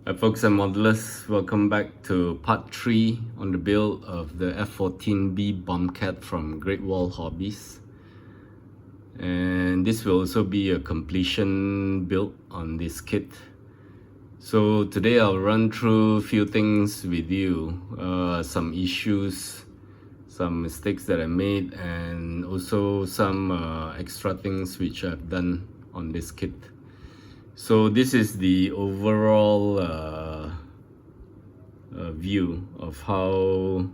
Hi folks and modelers, welcome back to part 3 on the build of the F14B Bombcat from Great Wall Hobbies. And this will also be a completion build on this kit. So today I'll run through a few things with you, some issues, some mistakes that I made, and also some extra things which I've done on this kit. So this is the overall view of how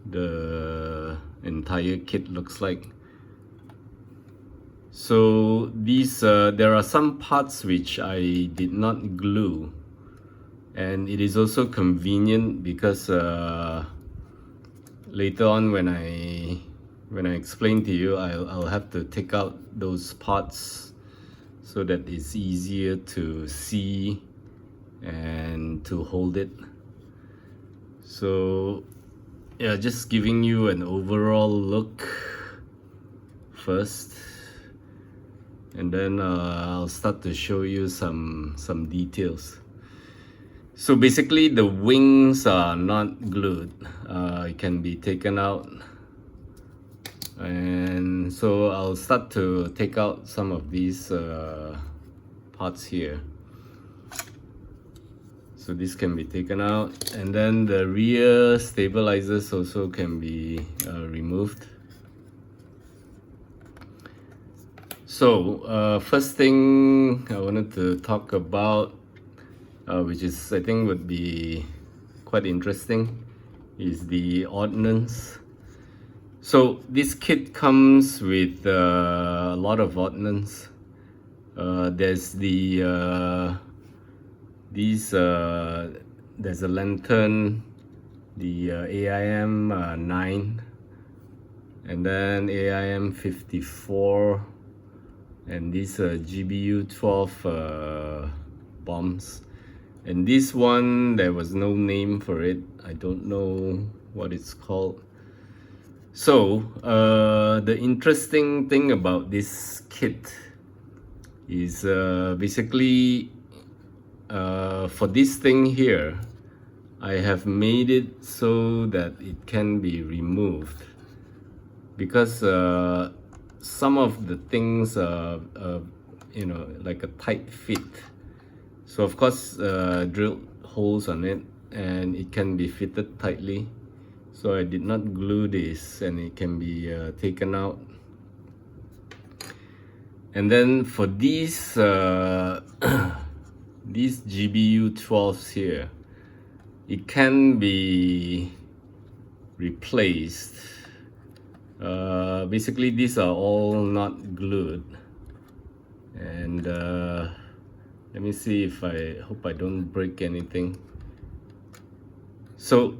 the entire kit looks like. So these there are some parts which I did not glue, and it is also convenient because later on when I explain to you, I'll have to take out those parts so that it's easier to see and to hold it. So yeah, just giving you an overall look first, and then I'll start to show you some details. So basically the wings are not glued, it can be taken out, and so I'll start to take out some of these parts here. So this can be taken out, and then the rear stabilizers also can be removed. So first thing I wanted to talk about, which is I think would be quite interesting, is the Ordinance. So this kit comes with a lot of ordnance. There's the there's a lantern, the AIM 9, and then AIM 54, and these GBU 12 bombs. And this one, there was no name for it. I don't know what it's called. So the interesting thing about this kit is basically for this thing here, I have made it so that it can be removed, because some of the things are like a tight fit. So of course drilled holes on it and it can be fitted tightly. So I did not glue this, and it can be taken out. And then for these these GBU 12s here, it can be replaced. Basically these are all not glued, and let me see if I hope I don't break anything. So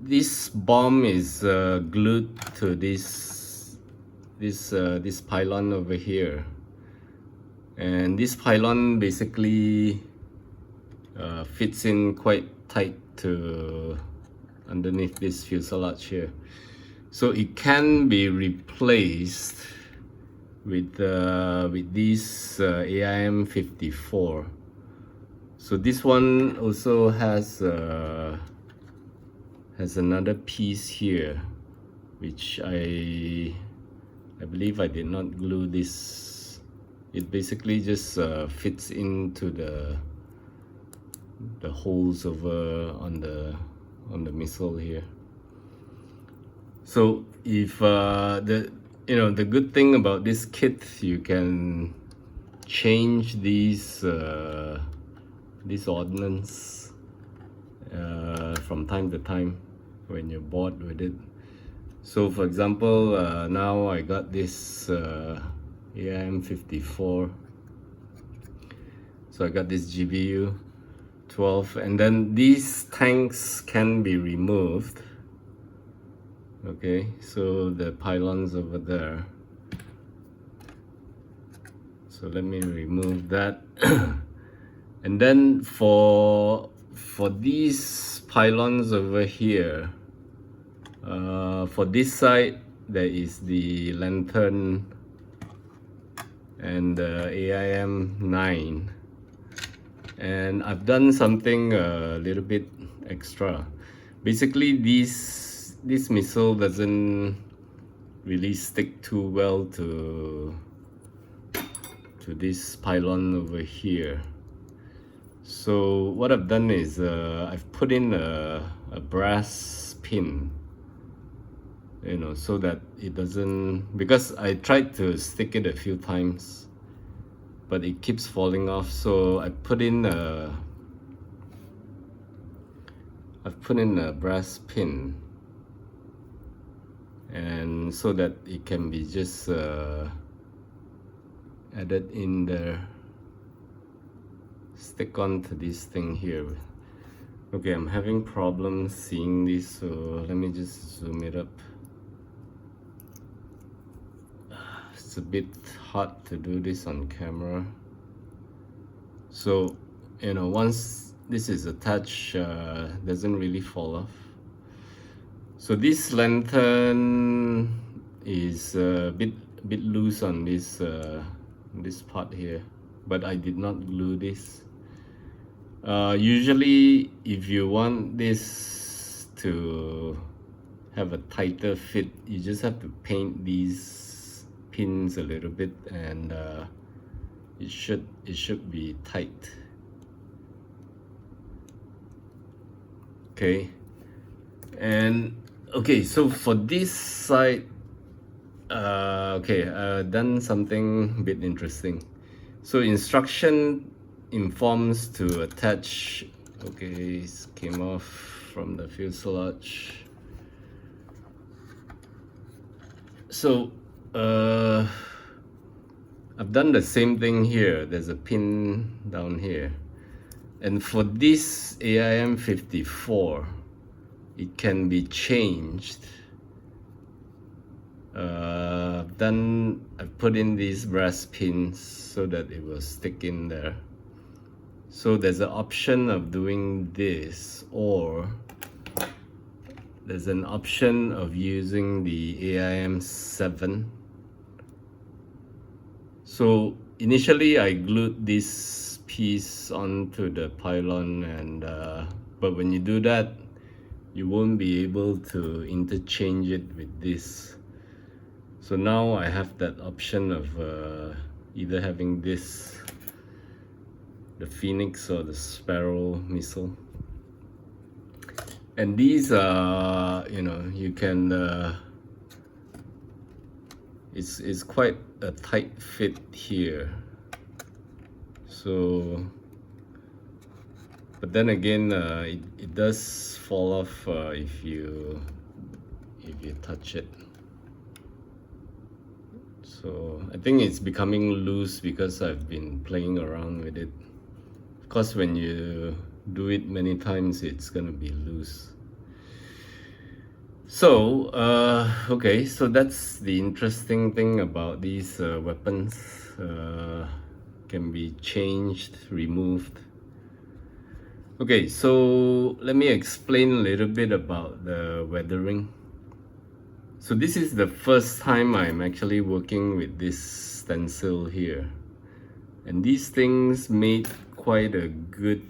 this bomb is glued to this pylon over here, and this pylon basically fits in quite tight to underneath this fuselage here. So it can be replaced with these AIM 54. So this one also has another piece here, which I believe I did not glue this. It basically just fits into the holes over on the missile here. So if the good thing about this kit, you can change these ordnance from time to time when you're bored with it. So for example, now I got this AIM 54, so I got this GBU 12, and then these tanks can be removed. Okay, so the pylons over there, so let me remove that. And then for these pylons over here, for this side there is the lantern and the AIM 9, and I've done something a little bit extra. Basically, this missile doesn't really stick too well to this pylon over here. So what I've done is I've put in a brass pin, you know, so that it doesn't, because I tried to stick it a few times but it keeps falling off, so I've put in a brass pin, and so that it can be just added in there, stick onto this thing here. Okay, I'm having problems seeing this, so let me just zoom it up. It's a bit hard to do this on camera. So, you know, once this is attached, doesn't really fall off. So this lantern is a bit loose on this this part here, but I did not glue this. Usually, if you want this to have a tighter fit, you just have to paint these pins a little bit, and it should be tight. Okay, and okay, so for this side, done something a bit interesting. So instruction informs to attach. Okay, it came off from the fuselage. So I've done the same thing here. There's a pin down here, and for this AIM-54, it can be changed. I've put in these brass pins so that it will stick in there. So there's an option of doing this, or there's an option of using the AIM-7. So initially I glued this piece onto the pylon, and but when you do that, you won't be able to interchange it with this. So now I have that option of either having this, the Phoenix or the Sparrow missile. And these are, you know, you can, it's quite a tight fit here. So, but then again, it does fall off if you touch it. So I think it's becoming loose because I've been playing around with it. Of course, when you do it many times, it's gonna be loose. So okay, so that's the interesting thing about these weapons. Can be changed, removed. Okay, so let me explain a little bit about the weathering. So this is the first time I'm actually working with this stencil here, and these things made quite a good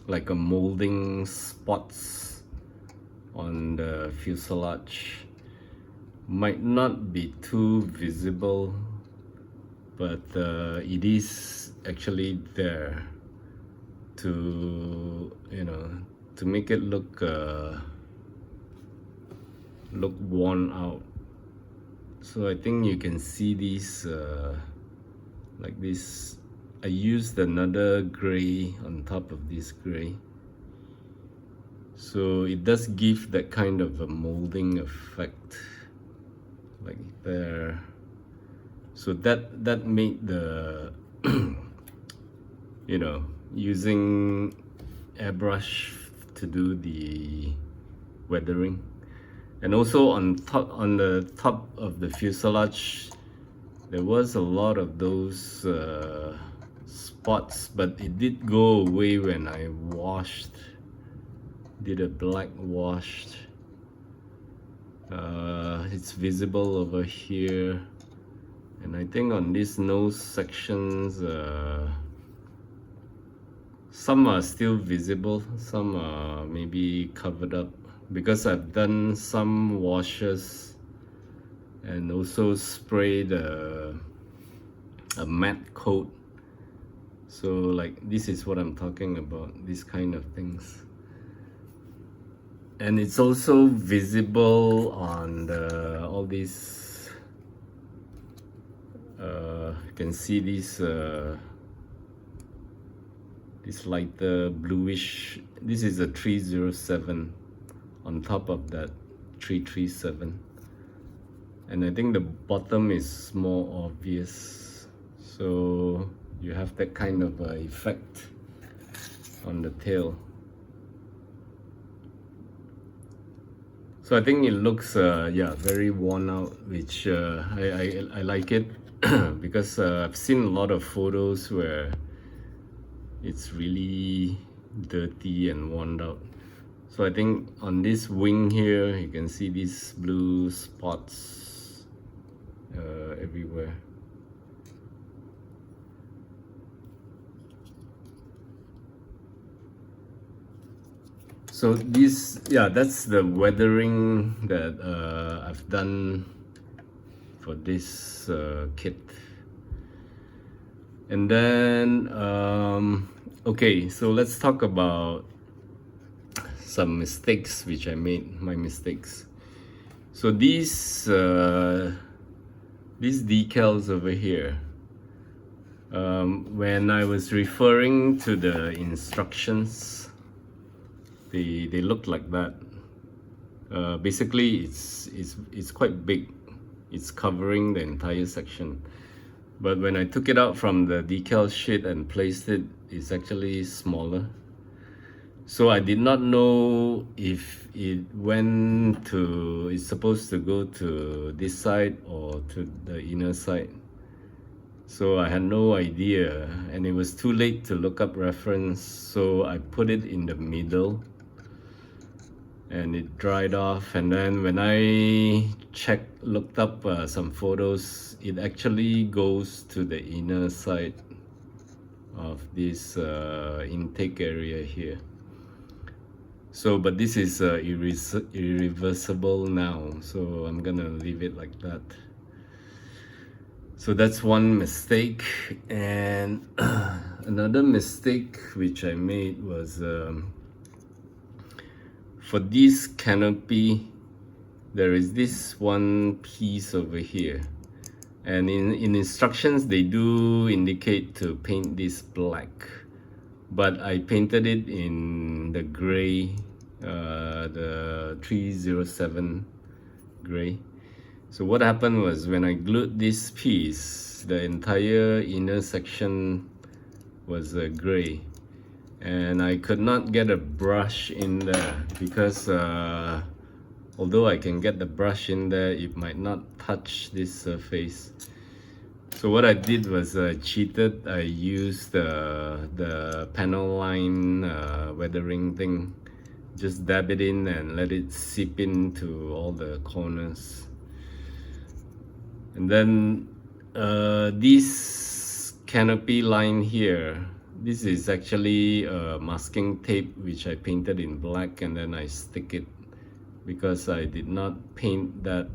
like a molding spots on the fuselage. Might not be too visible, but it is actually there to, you know, to make it look worn out. So I think you can see these like this. I used another gray on top of this gray, so it does give that kind of a molding effect, like there. So that made the you know, using airbrush to do the weathering. And also on the top of the fuselage, there was a lot of those spots, but it did go away when I washed, did a black wash. It's visible over here, and I think on these nose sections, Some are still visible, some are maybe covered up because I've done some washes and also sprayed a matte coat. So like this is what I'm talking about, these kind of things. And it's also visible on all these, you can see these this lighter bluish. This is a 307 on top of that 337, and I think the bottom is more obvious, so you have that kind of effect on the tail. So I think it looks yeah, very worn out, which I like it because I've seen a lot of photos where it's really dirty and worn out. So I think on this wing here, you can see these blue spots everywhere. So this, yeah, that's the weathering that I've done for this kit. And then okay, so let's talk about some mistakes which I made, my mistakes. So these decals over here, when I was referring to the instructions, they look like that. Basically it's quite big, it's covering the entire section. But when I took it out from the decal sheet and placed it, it's actually smaller. So I did not know if it went to, it's supposed to go to this side or to the inner side. So I had no idea, and it was too late to look up reference, so I put it in the middle and it dried off. And then when I looked up some photos, it actually goes to the inner side of this intake area here. So but this is irreversible now, so I'm gonna leave it like that. So that's one mistake. And another mistake which I made was for this canopy, there is this one piece over here, and in instructions they do indicate to paint this black, but I painted it in the gray, the 307 gray. So what happened was, when I glued this piece, the entire inner section was gray, and I could not get a brush in there because although I can get the brush in there, it might not touch this surface. So what I did was cheated. I used the panel line weathering thing, just dab it in and let it seep into all the corners. And then this canopy line here, this is actually masking tape which I painted in black, and then I stick it because I did not paint that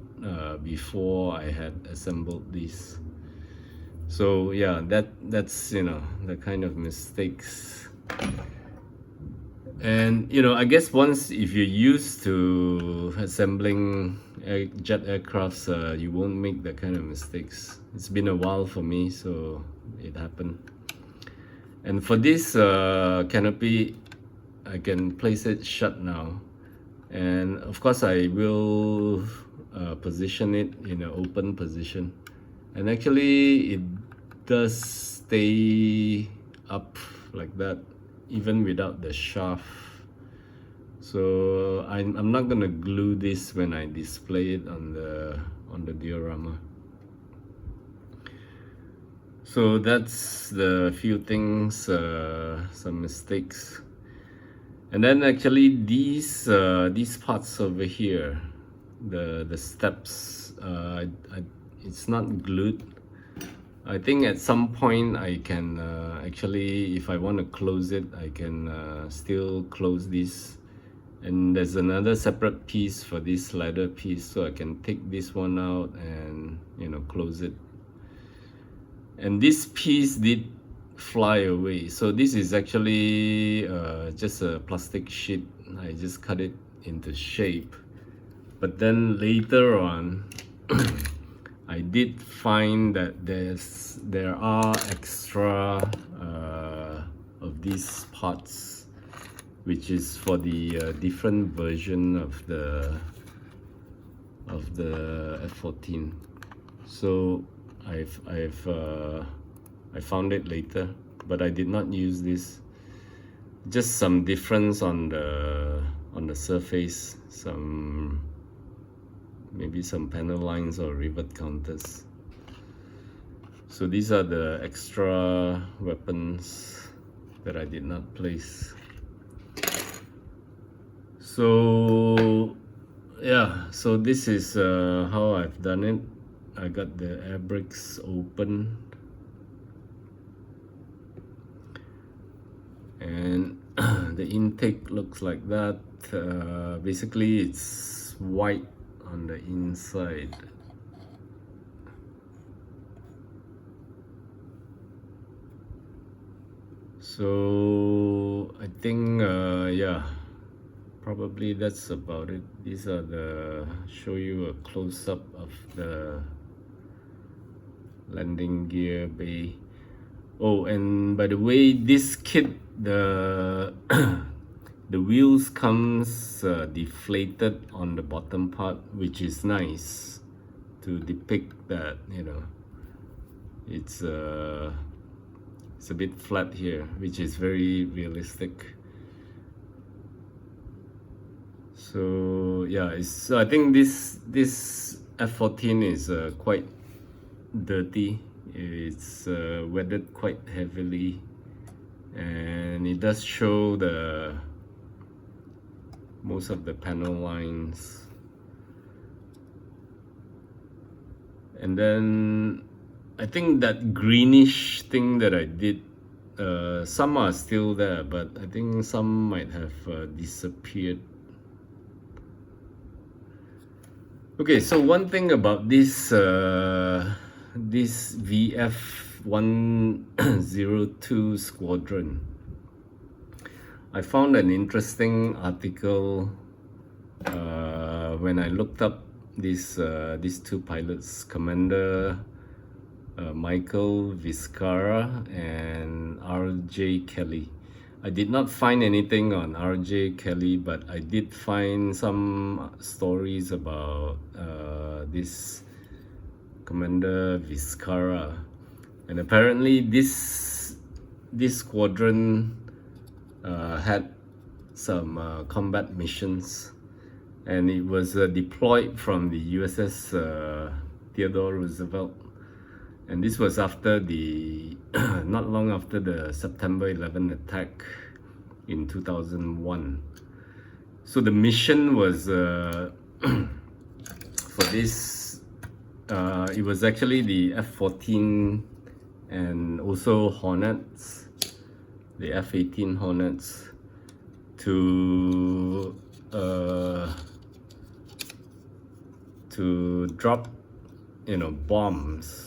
before I had assembled this. So yeah, that's, you know, the kind of mistakes. And you know, I guess once, if you're used to assembling jet aircrafts, you won't make that kind of mistakes. It's been a while for me, so it happened. And for this canopy, I can place it shut now, and of course I will position it in an open position, and actually it does stay up like that even without the shaft. So I'm not gonna glue this when I display it on the diorama. So that's the few things, some mistakes. And then actually these parts over here, the steps, it's not glued. I think at some point I can actually, if I want to close it, I can still close this. And there's another separate piece for this ladder piece, so I can take this one out and close it. And this piece did fly away, so this is actually just a plastic sheet. I just cut it into shape, but then later on I did find that there are extra of these parts, which is for the different version of the F14. So I found it later, but I did not use this. Just some difference on the surface, maybe some panel lines or rivet counters. So these are the extra weapons that I did not place. So yeah, so this is how I've done it. I got the air brakes open, and the intake looks like that. Basically it's white on the inside. So I think yeah, probably that's about it. These are show you a close-up of the landing gear bay. Oh, and by the way, this kit, the the wheels comes deflated on the bottom part, which is nice to depict that it's a bit flat here, which is very realistic. So yeah, so I think this F14 is quite dirty. It's weathered quite heavily, and it does show most of the panel lines. And then I think that greenish thing that I did, some are still there, but I think some might have disappeared. Okay, so one thing about this VF102 squadron, I found an interesting article when I looked up these two pilots, Commander Michael Vizcarra and R.J. Kelly. I did not find anything on R.J. Kelly, but I did find some stories about this Commander Vizcarra, and apparently this squadron had some combat missions, and it was deployed from the USS Theodore Roosevelt, and this was after not long after the September 11 attack in 2001. So the mission was for this, it was actually the F-14 and also Hornets, the F-18 Hornets, to drop bombs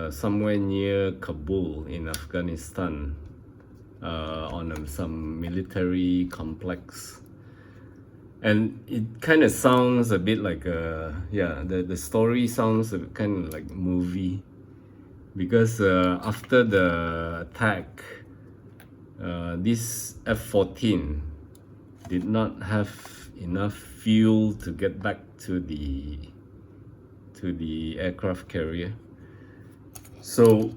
somewhere near Kabul in Afghanistan on some military complex. And it kind of sounds a bit like the story sounds kind of like movie, because after the attack, this F-14 did not have enough fuel to get back to the aircraft carrier. So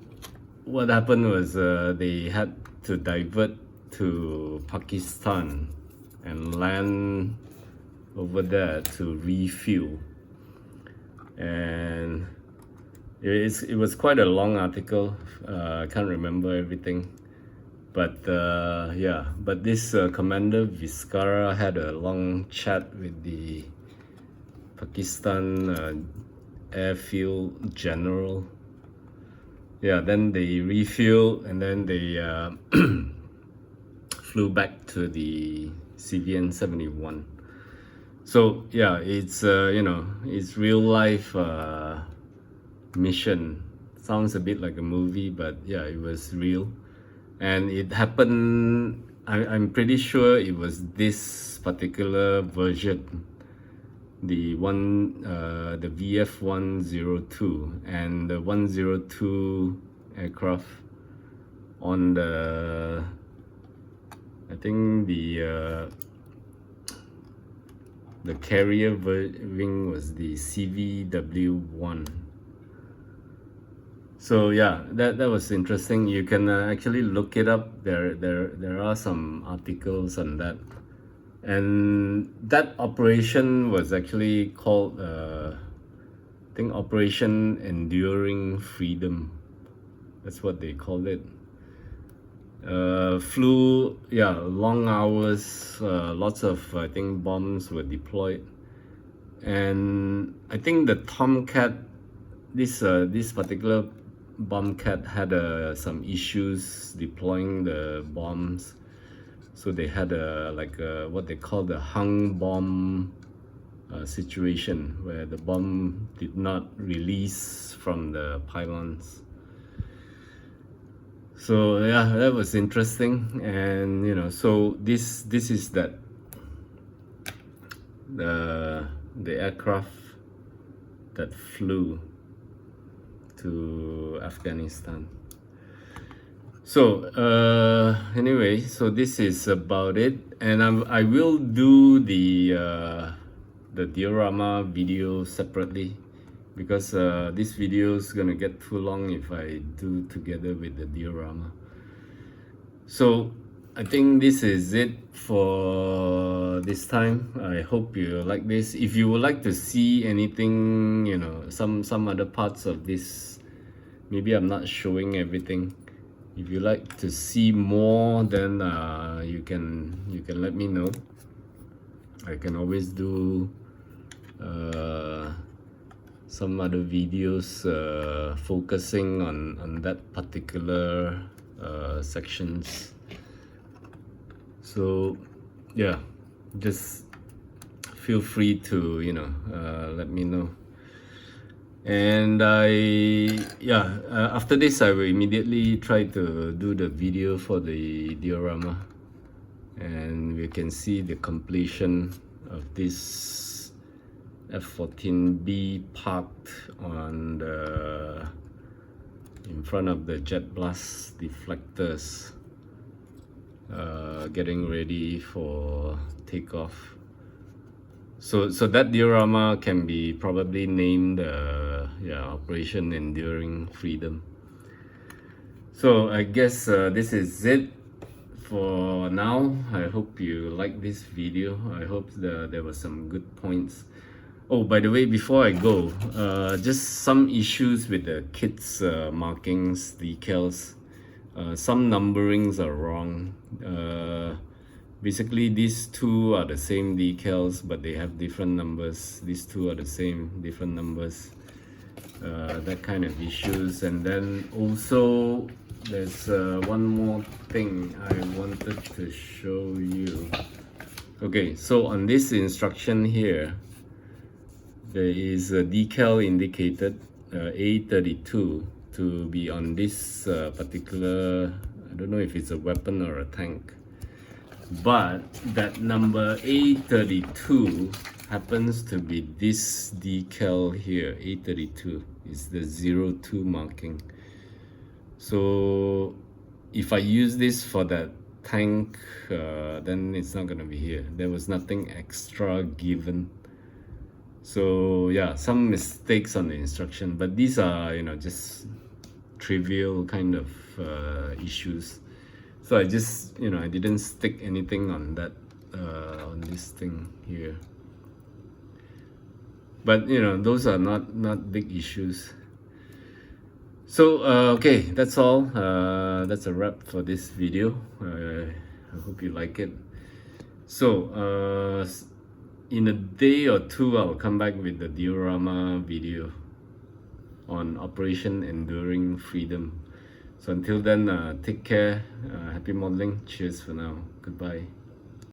what happened was they had to divert to Pakistan and land over there to refuel. And it was quite a long article. I can't remember everything, but yeah, but this Commander Vizcarra had a long chat with the Pakistan airfield general, yeah, then they refueled and then they flew back to the CVN 71. So yeah, it's it's real life mission. Sounds a bit like a movie, but yeah, it was real, and it happened. I'm pretty sure it was this particular version, the VF-102 and the 102 aircraft on the, I think the carrier wing was the CVW-1. So yeah, that was interesting. You can actually look it up. There are some articles on that, and that operation was actually called I think Operation Enduring Freedom. That's what they called it. Flew, yeah, long hours. Lots of, I think, bombs were deployed, and I think the Tomcat, this particular Bombcat had some issues deploying the bombs, so they had what they call the hung bomb situation, where the bomb did not release from the pylons. So yeah, that was interesting. And so this is that the aircraft that flew to Afghanistan. So anyway, so this is about it, and I will do the diorama video separately, because this video is gonna get too long if I do together with the diorama. So I think this is it for this time. I hope you like this. If you would like to see anything, some other parts of this, maybe I'm not showing everything. If you like to see more, then you can let me know. I can always do some other videos focusing on that particular sections. So yeah, just feel free to let me know. And after this I will immediately try to do the video for the diorama, and we can see the completion of this F14B parked on in front of the jet blast deflectors, getting ready for takeoff. So that diorama can be probably named Operation Enduring Freedom. So I guess this is it for now. I hope you like this video. I hope there were some good points. Oh, by the way, before I go, just some issues with the kit's markings, decals. Some numberings are wrong. Basically, these two are the same decals, but they have different numbers. These two are the same, different numbers. That kind of issues. And then also, there's one more thing I wanted to show you. Okay, so on this instruction here, there is a decal indicated A32 to be on this particular, I don't know if it's a weapon or a tank, but that number A32 happens to be this decal here. A32 is the 02 marking. So if I use this for that tank, then it's not gonna be here. There was nothing extra given. So yeah, some mistakes on the instruction, but these are just trivial kind of issues. So I just I didn't stick anything on that on this thing here. But those are not big issues. So okay, that's all. That's a wrap for this video. I hope you like it. So in a day or two, I'll come back with the diorama video. on Operation Enduring Freedom. So until then, take care, happy modeling, cheers for now, goodbye.